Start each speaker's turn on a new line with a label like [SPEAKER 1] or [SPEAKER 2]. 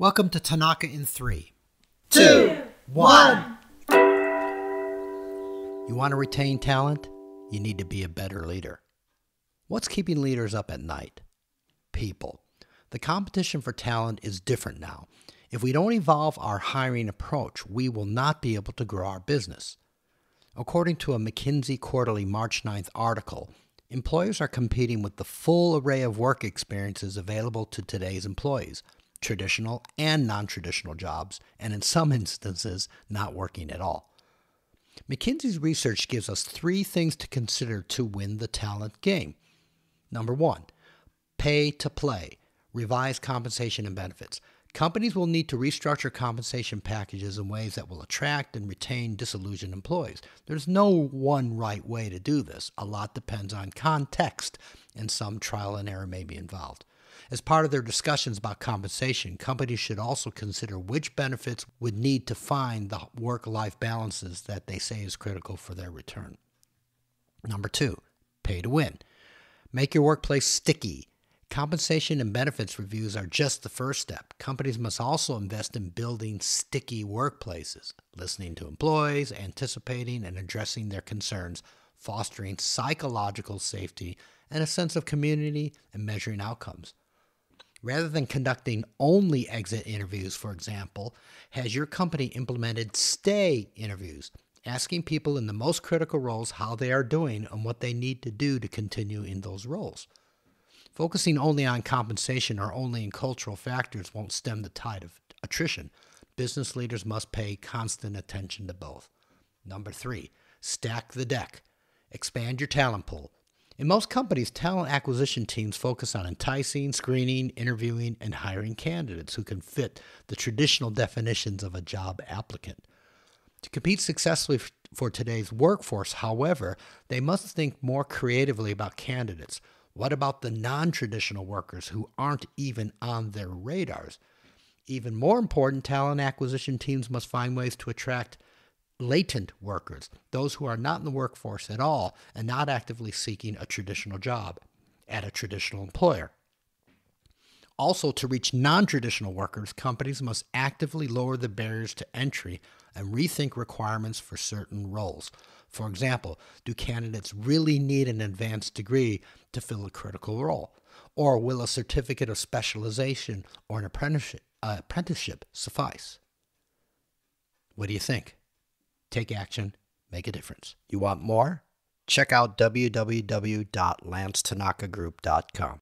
[SPEAKER 1] Welcome to Tanaka in 3,
[SPEAKER 2] 2, 1.
[SPEAKER 1] You want to retain talent? You need to be a better leader. What's keeping leaders up at night? People. The competition for talent is different now. If we don't evolve our hiring approach, we will not be able to grow our business. According to a McKinsey Quarterly March 9th article, employers are competing with the full array of work experiences available to today's employees, traditional and non-traditional jobs, and in some instances, not working at all. McKinsey's research gives us 3 things to consider to win the talent game. Number 1, pay to play, revise compensation and benefits. Companies will need to restructure compensation packages in ways that will attract and retain disillusioned employees. There's no one right way to do this. A lot depends on context, and some trial and error may be involved. As part of their discussions about compensation, companies should also consider which benefits would need to find the work-life balances that they say is critical for their return. Number 2, pay to win. Make your workplace sticky. Compensation and benefits reviews are just the first step. Companies must also invest in building sticky workplaces, listening to employees, anticipating and addressing their concerns, fostering psychological safety and a sense of community, and measuring outcomes. Rather than conducting only exit interviews, for example, has your company implemented stay interviews, asking people in the most critical roles how they are doing and what they need to do to continue in those roles? Focusing only on compensation or only in cultural factors won't stem the tide of attrition. Business leaders must pay constant attention to both. Number 3, stack the deck. Expand your talent pool. In most companies, talent acquisition teams focus on enticing, screening, interviewing, and hiring candidates who can fit the traditional definitions of a job applicant. To compete successfully for today's workforce, however, they must think more creatively about candidates. What about the non-traditional workers who aren't even on their radars? Even more important, talent acquisition teams must find ways to attract latent workers, those who are not in the workforce at all and not actively seeking a traditional job at a traditional employer. Also, to reach non-traditional workers, companies must actively lower the barriers to entry and rethink requirements for certain roles. For example, do candidates really need an advanced degree to fill a critical role? Or will a certificate of specialization or an apprenticeship suffice? What do you think? Take action, make a difference. You want more? Check out www.lancetanakagroup.com.